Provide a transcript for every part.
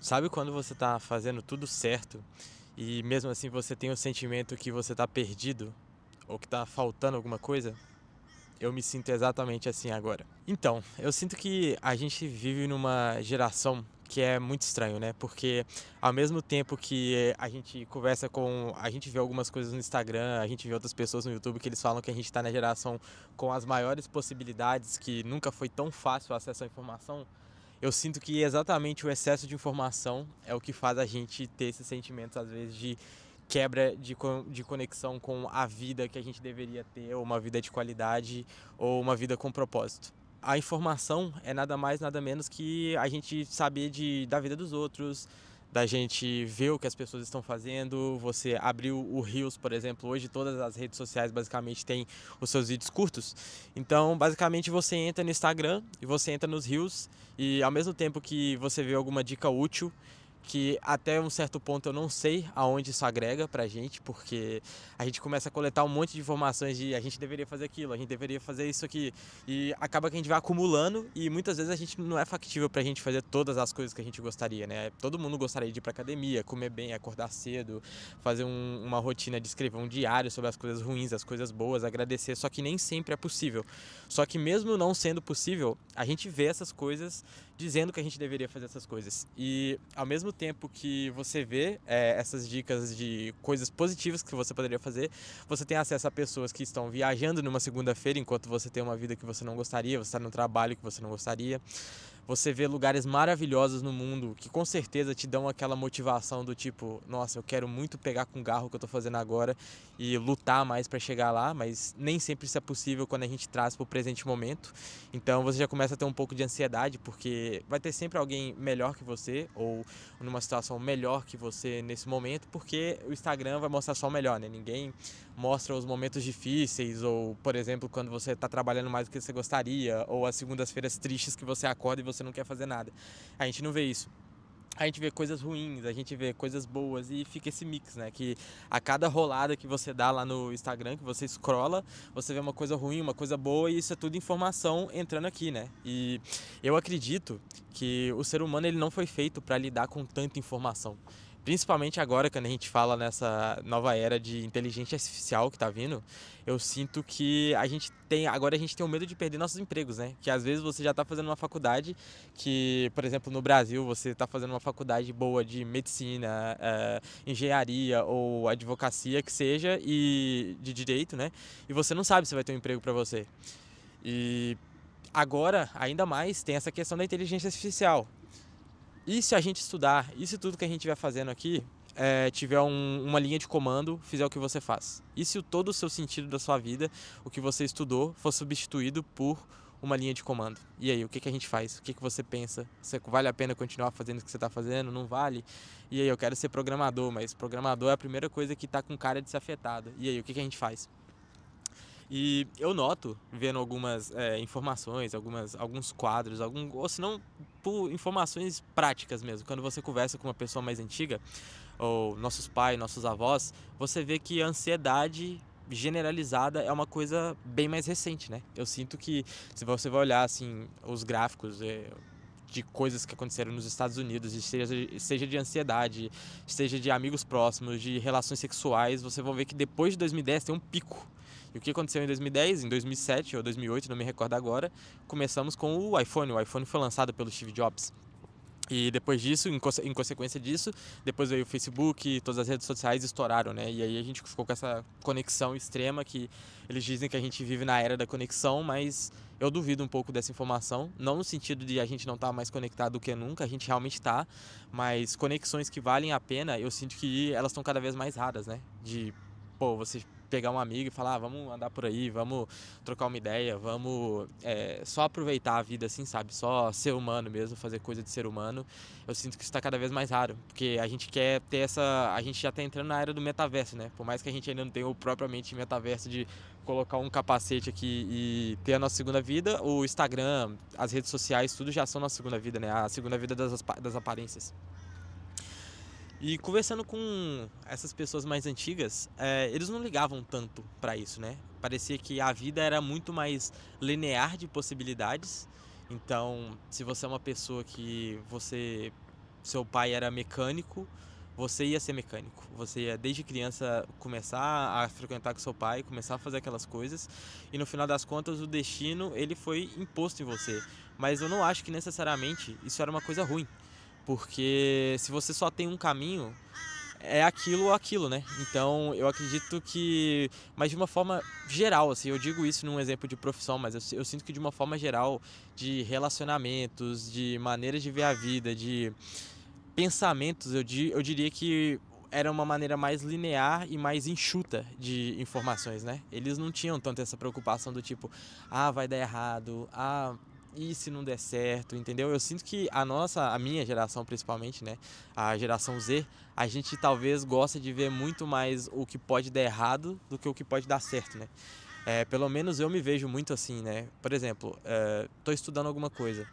Sabe quando você tá fazendo tudo certo e mesmo assim você tem o sentimento que você tá perdido ou que tá faltando alguma coisa? Eu me sinto exatamente assim agora. Então, eu sinto que a gente vive numa geração que é muito estranho, né? Porque ao mesmo tempo que a gente conversa com, a gente vê algumas coisas no Instagram, a gente vê outras pessoas no YouTube que eles falam que a gente tá na geração com as maiores possibilidades, que nunca foi tão fácil o acesso à informação. Eu sinto que exatamente o excesso de informação é o que faz a gente ter esses sentimentos, às vezes, de quebra de conexão com a vida que a gente deveria ter, ou uma vida de qualidade, ou uma vida com propósito. A informação é nada mais, nada menos que a gente saber da vida dos outros, da gente ver o que as pessoas estão fazendo. Você abriu o Reels, por exemplo, hoje todas as redes sociais basicamente têm os seus vídeos curtos. Então, basicamente, você entra no Instagram e você entra nos Reels e ao mesmo tempo que você vê alguma dica útil, que até um certo ponto eu não sei aonde isso agrega pra gente, porque a gente começa a coletar um monte de informações de a gente deveria fazer aquilo, a gente deveria fazer isso aqui, e acaba que a gente vai acumulando e muitas vezes a gente não é factível pra gente fazer todas as coisas que a gente gostaria, né? Todo mundo gostaria de ir pra academia, comer bem, acordar cedo, fazer uma rotina de escrever um diário sobre as coisas ruins, as coisas boas, agradecer, só que nem sempre é possível. Só que mesmo não sendo possível, a gente vê essas coisas dizendo que a gente deveria fazer essas coisas. E ao mesmo tempo que você vê essas dicas de coisas positivas que você poderia fazer, você tem acesso a pessoas que estão viajando numa segunda-feira enquanto você tem uma vida que você não gostaria, você está no trabalho que você não gostaria. Você vê lugares maravilhosos no mundo que com certeza te dão aquela motivação do tipo, nossa, eu quero muito pegar com o garro que eu tô fazendo agora e lutar mais para chegar lá, mas nem sempre isso é possível quando a gente traz pro presente momento. Então você já começa a ter um pouco de ansiedade, porque vai ter sempre alguém melhor que você ou numa situação melhor que você nesse momento, porque o Instagram vai mostrar só o melhor, né? Ninguém mostra os momentos difíceis ou, por exemplo, quando você está trabalhando mais do que você gostaria ou as segundas-feiras tristes que você acorda e você não quer fazer nada. A gente não vê isso. A gente vê coisas ruins, a gente vê coisas boas e fica esse mix, né? Que a cada rolada que você dá lá no Instagram, que você scrolla, você vê uma coisa ruim, uma coisa boa e isso é tudo informação entrando aqui, né? E eu acredito que o ser humano ele não foi feito para lidar com tanta informação. Principalmente agora, quando a gente fala nessa nova era de inteligência artificial que tá vindo, eu sinto que agora a gente tem o medo de perder nossos empregos, né? Que às vezes você já tá fazendo uma faculdade que, por exemplo, no Brasil, você está fazendo uma faculdade boa de medicina, engenharia ou advocacia, que seja, e de direito, né? E você não sabe se vai ter um emprego para você. E agora, ainda mais, tem essa questão da inteligência artificial. E se a gente estudar, e se tudo que a gente vai fazendo aqui tiver uma linha de comando, fizer o que você faz? E se todo o seu sentido da sua vida, o que você estudou, for substituído por uma linha de comando? E aí, o que a gente faz? O que você pensa? Vale a pena continuar fazendo o que você está fazendo? Não vale? E aí, eu quero ser programador, mas programador é a primeira coisa que está com cara de ser afetado. E aí, o que a gente faz? E eu noto, vendo algumas informações, alguns quadros, ou se não, por informações práticas mesmo. Quando você conversa com uma pessoa mais antiga, ou nossos pais, nossos avós, você vê que a ansiedade generalizada é uma coisa bem mais recente, né? Eu sinto que se você vai olhar assim os gráficos de coisas que aconteceram nos Estados Unidos, seja de ansiedade, seja de amigos próximos, de relações sexuais, você vai ver que depois de 2010 tem um pico. E o que aconteceu em 2010, em 2007 ou 2008, não me recordo agora, começamos com o iPhone. O iPhone foi lançado pelo Steve Jobs. E depois disso, em consequência disso, depois veio o Facebook, todas as redes sociais estouraram, né? E aí a gente ficou com essa conexão extrema que eles dizem que a gente vive na era da conexão, mas eu duvido um pouco dessa informação. Não no sentido de a gente não estar mais conectado do que nunca, a gente realmente está, mas conexões que valem a pena, eu sinto que elas estão cada vez mais raras, né? De, pô, você pegar um amigo e falar, vamos andar por aí, vamos trocar uma ideia, vamos só aproveitar a vida assim, sabe? Só ser humano mesmo, fazer coisa de ser humano. Eu sinto que isso está cada vez mais raro, porque a gente quer ter a gente já está entrando na era do metaverso, né? Por mais que a gente ainda não tenha o propriamente metaverso de colocar um capacete aqui e ter a nossa segunda vida, o Instagram, as redes sociais, tudo já são nossa segunda vida, né? A segunda vida das aparências. E conversando com essas pessoas mais antigas, eles não ligavam tanto para isso, né? Parecia que a vida era muito mais linear de possibilidades. Então, se você é uma pessoa que você seu pai era mecânico, você ia ser mecânico. Você ia, desde criança, começar a frequentar com seu pai, começar a fazer aquelas coisas. E no final das contas, o destino, ele foi imposto em você. Mas eu não acho que necessariamente isso era uma coisa ruim. Porque se você só tem um caminho, é aquilo ou aquilo, né? Então, eu acredito que... Mas de uma forma geral, assim, eu digo isso num exemplo de profissão, mas eu sinto que de uma forma geral, de relacionamentos, de maneiras de ver a vida, de pensamentos, eu diria que era uma maneira mais linear e mais enxuta de informações, né? Eles não tinham tanto essa preocupação do tipo, vai dar errado, e se não der certo, entendeu? Eu sinto que a minha geração principalmente, né? A geração Z, a gente talvez gosta de ver muito mais o que pode dar errado do que o que pode dar certo, né? Pelo menos eu me vejo muito assim, né? Por exemplo, tô estudando alguma coisa.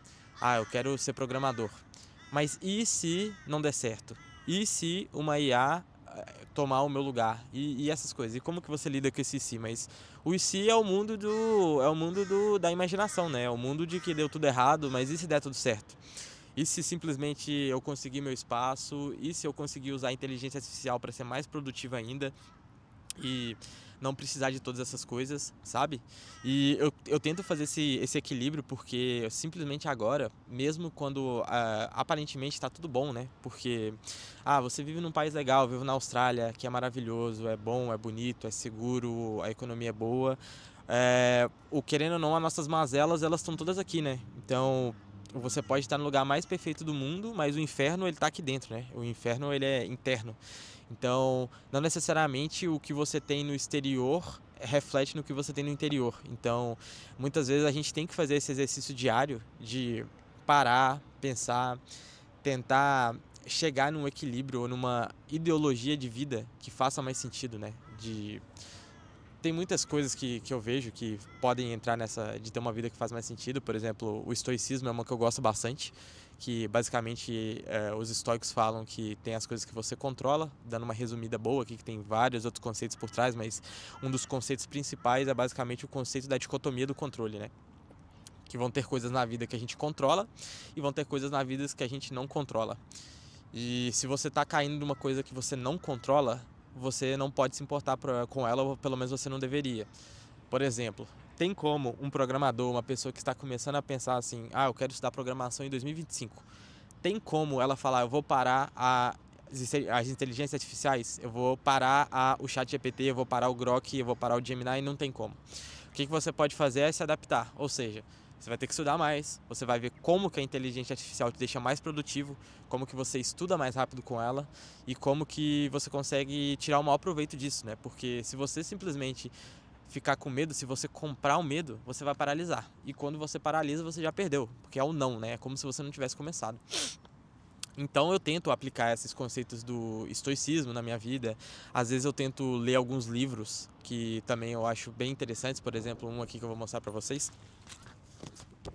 Eu quero ser programador. Mas e se não der certo? E se uma IA tomar o meu lugar? E essas coisas. E como que você lida com esse si? Mas o si é o mundo da imaginação, né? É o mundo de que deu tudo errado, mas e se der tudo certo? E se simplesmente eu conseguir meu espaço? E se eu conseguir usar a inteligência artificial para ser mais produtiva ainda? E não precisar de todas essas coisas, sabe? E eu tento fazer esse equilíbrio porque simplesmente agora, mesmo quando aparentemente está tudo bom, né? Porque você vive num país legal, vive na Austrália, que é maravilhoso, é bom, é bonito, é seguro, a economia é boa. Querendo ou não, as nossas mazelas, elas estão todas aqui, né? Então, você pode estar no lugar mais perfeito do mundo, mas o inferno, ele tá aqui dentro, né? O inferno, ele é interno. Então, não necessariamente o que você tem no exterior reflete no que você tem no interior. Então, muitas vezes a gente tem que fazer esse exercício diário de parar, pensar, tentar chegar num equilíbrio ou numa ideologia de vida que faça mais sentido, né? Tem muitas coisas que eu vejo que podem entrar nessa de ter uma vida que faz mais sentido. Por exemplo, o estoicismo é uma que eu gosto bastante, que basicamente os estoicos falam que tem as coisas que você controla, dando uma resumida boa aqui, que tem vários outros conceitos por trás, mas um dos conceitos principais é basicamente o conceito da dicotomia do controle, né? Que vão ter coisas na vida que a gente controla e vão ter coisas na vida que a gente não controla. E se você está caindo numa coisa que você não controla, você não pode se importar com ela, ou pelo menos você não deveria. Por exemplo, tem como um programador, uma pessoa que está começando a pensar assim, eu quero estudar programação em 2025, tem como ela falar, eu vou parar as inteligências artificiais, eu vou parar o ChatGPT, eu vou parar o Grok, eu vou parar o Gemini, não tem como. O que você pode fazer é se adaptar, ou seja, você vai ter que estudar mais, você vai ver como que a inteligência artificial te deixa mais produtivo, como que você estuda mais rápido com ela e como que você consegue tirar o maior proveito disso, né? Porque se você simplesmente ficar com medo, se você comprar o medo, você vai paralisar. E quando você paralisa, você já perdeu, porque é o não, né? É como se você não tivesse começado. Então eu tento aplicar esses conceitos do estoicismo na minha vida. Às vezes eu tento ler alguns livros que também eu acho bem interessantes, por exemplo, um aqui que eu vou mostrar para vocês.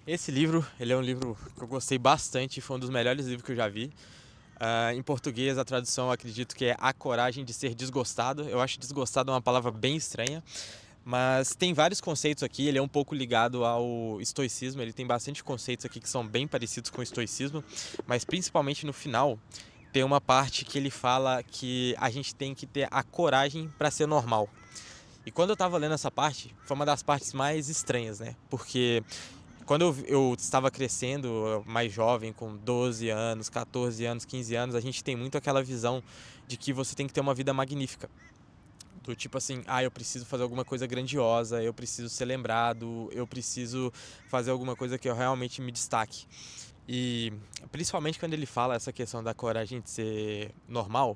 Esse livro, ele é um livro que eu gostei bastante, foi um dos melhores livros que eu já vi. Em português, a tradução eu acredito que é A Coragem de Ser Desgostado. Eu acho desgostado uma palavra bem estranha, mas tem vários conceitos aqui. Ele é um pouco ligado ao estoicismo, ele tem bastante conceitos aqui que são bem parecidos com o estoicismo, mas principalmente no final tem uma parte que ele fala que a gente tem que ter a coragem para ser normal. E quando eu estava lendo essa parte, foi uma das partes mais estranhas, né? Porque quando eu estava crescendo, mais jovem, com 12 anos, 14 anos, 15 anos, a gente tem muito aquela visão de que você tem que ter uma vida magnífica. Do tipo assim, eu preciso fazer alguma coisa grandiosa, eu preciso ser lembrado, eu preciso fazer alguma coisa que eu realmente me destaque. E principalmente quando ele fala essa questão da coragem de ser normal,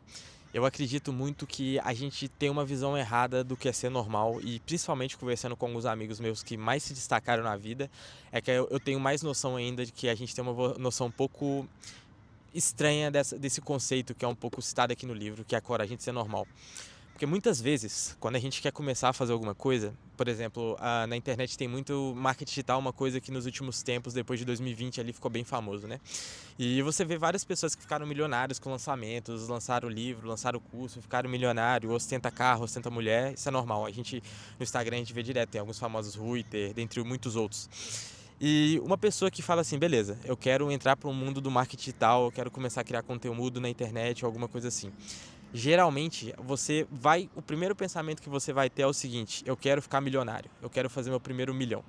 eu acredito muito que a gente tem uma visão errada do que é ser normal e principalmente conversando com alguns amigos meus que mais se destacaram na vida, é que eu tenho mais noção ainda de que a gente tem uma noção um pouco estranha desse conceito que é um pouco citado aqui no livro, que é a coragem de ser normal. Porque muitas vezes, quando a gente quer começar a fazer alguma coisa, por exemplo, na internet tem muito marketing digital, uma coisa que nos últimos tempos, depois de 2020, ali ficou bem famoso, né? E você vê várias pessoas que ficaram milionários com lançamentos, lançaram livro, lançaram curso, ficaram milionário, ostenta carro, ostenta mulher, isso é normal. No Instagram a gente vê direto, tem alguns famosos Ruiter, dentre muitos outros. E uma pessoa que fala assim, beleza, eu quero entrar para o mundo do marketing digital, eu quero começar a criar conteúdo na internet ou alguma coisa assim. Geralmente, o primeiro pensamento que você vai ter é o seguinte: eu quero ficar milionário, eu quero fazer meu primeiro milhão.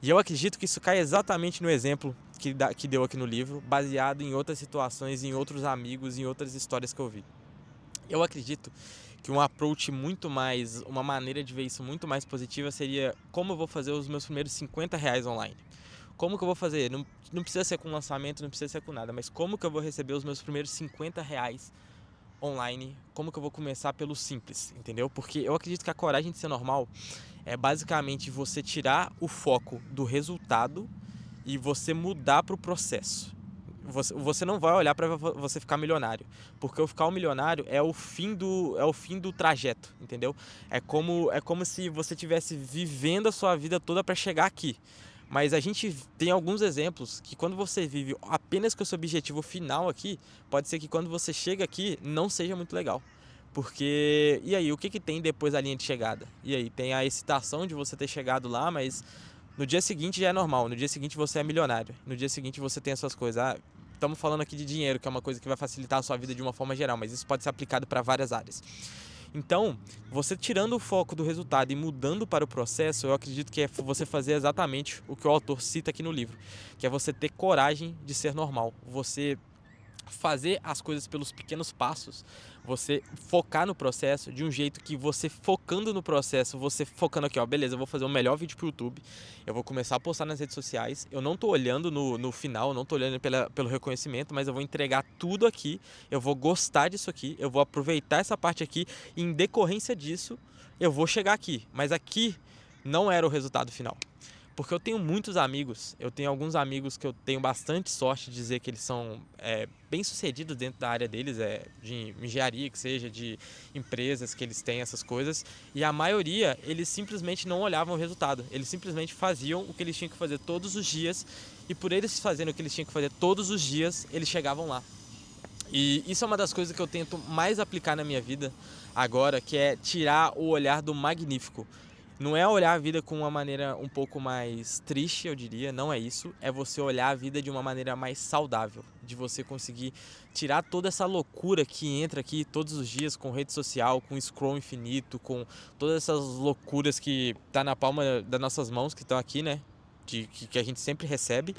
E eu acredito que isso cai exatamente no exemplo que deu aqui no livro, baseado em outras situações, em outros amigos, em outras histórias que eu vi. Eu acredito que um approach muito mais, uma maneira de ver isso muito mais positiva seria como eu vou fazer os meus primeiros R$ 50 online. Como que eu vou fazer? Não precisa ser com lançamento, não precisa ser com nada, mas como que eu vou receber os meus primeiros R$ 50 online? Como que eu vou começar pelo simples, entendeu? Porque eu acredito que a coragem de ser normal é basicamente você tirar o foco do resultado e você mudar para o processo. Você não vai olhar para você ficar milionário, porque o ficar um milionário é o fim do trajeto, entendeu? É como se você estivesse vivendo a sua vida toda para chegar aqui. Mas a gente tem alguns exemplos que quando você vive apenas com o seu objetivo final aqui, pode ser que quando você chega aqui não seja muito legal. Porque, e aí, o que tem depois da linha de chegada? E aí, tem a excitação de você ter chegado lá, mas no dia seguinte já é normal, no dia seguinte você é milionário, no dia seguinte você tem as suas coisas. Estamos falando aqui de dinheiro, que é uma coisa que vai facilitar a sua vida de uma forma geral, mas isso pode ser aplicado para várias áreas. Então, você tirando o foco do resultado e mudando para o processo, eu acredito que é você fazer exatamente o que o autor cita aqui no livro, que é você ter coragem de ser normal, você fazer as coisas pelos pequenos passos, você focar no processo de um jeito que você focando no processo, você focando aqui, ó, beleza, eu vou fazer o melhor vídeo pro YouTube, eu vou começar a postar nas redes sociais, eu não tô olhando no final, não tô olhando pelo reconhecimento, mas eu vou entregar tudo aqui, eu vou gostar disso aqui, eu vou aproveitar essa parte aqui e em decorrência disso, eu vou chegar aqui, mas aqui não era o resultado final. Porque eu tenho muitos amigos, eu tenho alguns amigos que eu tenho bastante sorte de dizer que eles são bem-sucedidos dentro da área deles, de engenharia, que seja, de empresas que eles têm, essas coisas. E a maioria, eles simplesmente não olhavam o resultado. Eles simplesmente faziam o que eles tinham que fazer todos os dias. E por eles fazendo o que eles tinham que fazer todos os dias, eles chegavam lá. E isso é uma das coisas que eu tento mais aplicar na minha vida agora, que é tirar o olhar do magnífico. Não é olhar a vida com uma maneira um pouco mais triste, eu diria, não é isso. É você olhar a vida de uma maneira mais saudável, de você conseguir tirar toda essa loucura que entra aqui todos os dias com rede social, com scroll infinito, com todas essas loucuras que tá na palma das nossas mãos, que estão aqui, né? Que a gente sempre recebe,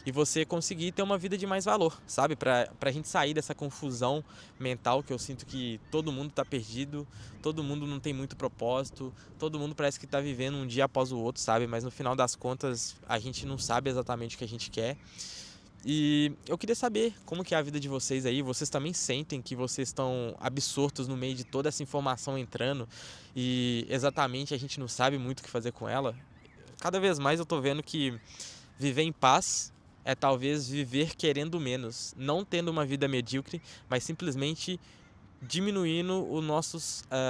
e você conseguir ter uma vida de mais valor, sabe? Pra gente sair dessa confusão mental que eu sinto que todo mundo tá perdido, todo mundo não tem muito propósito, todo mundo parece que tá vivendo um dia após o outro, sabe? Mas no final das contas a gente não sabe exatamente o que a gente quer. E eu queria saber como que é a vida de vocês aí. Vocês também sentem que vocês estão absortos no meio de toda essa informação entrando e exatamente a gente não sabe muito o que fazer com ela? Cada vez mais eu tô vendo que viver em paz é talvez viver querendo menos, não tendo uma vida medíocre, mas simplesmente diminuindo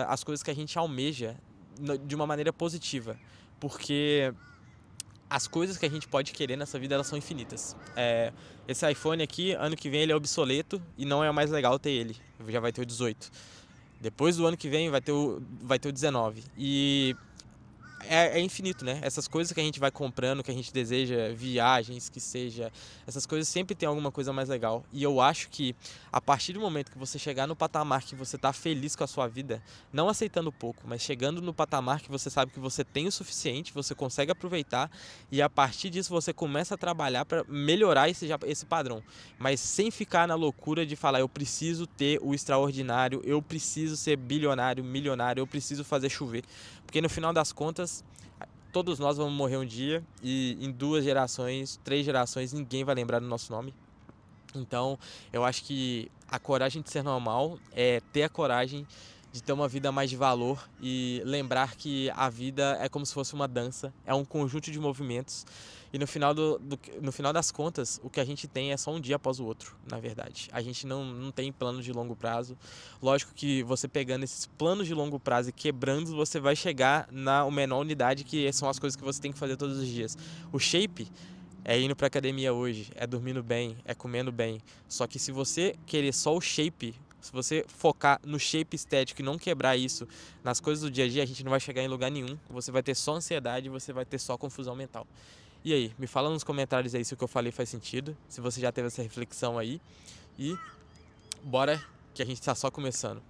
as coisas que a gente almeja de uma maneira positiva, porque as coisas que a gente pode querer nessa vida, elas são infinitas. Esse iPhone aqui, ano que vem ele é obsoleto e não é mais legal ter ele, já vai ter o 18. Depois do ano que vem vai ter o 19 e é infinito, né? Essas coisas que a gente vai comprando, que a gente deseja, viagens, que seja, essas coisas sempre tem alguma coisa mais legal. E eu acho que a partir do momento que você chegar no patamar que você tá feliz com a sua vida, não aceitando pouco, mas chegando no patamar que você sabe que você tem o suficiente, você consegue aproveitar e a partir disso você começa a trabalhar para melhorar esse padrão. Mas sem ficar na loucura de falar, eu preciso ter o extraordinário, eu preciso ser bilionário, milionário, eu preciso fazer chover. Porque no final das contas, todos nós vamos morrer um dia e em 2 gerações, 3 gerações, ninguém vai lembrar do nosso nome. Então, eu acho que a coragem de ser normal é ter a coragem de ter uma vida mais de valor e lembrar que a vida é como se fosse uma dança, é um conjunto de movimentos e no final das contas, o que a gente tem é só um dia após o outro, na verdade. A gente não tem planos de longo prazo. Lógico que você pegando esses planos de longo prazo e quebrando, você vai chegar na menor unidade, que são as coisas que você tem que fazer todos os dias. O shape é indo pra academia hoje, é dormindo bem, é comendo bem. Só que se você querer só o shape, se você focar no shape estético e não quebrar isso nas coisas do dia a dia, a gente não vai chegar em lugar nenhum. Você vai ter só ansiedade, você vai ter só confusão mental. E aí, me fala nos comentários aí se o que eu falei faz sentido, se você já teve essa reflexão aí. E bora que a gente tá só começando.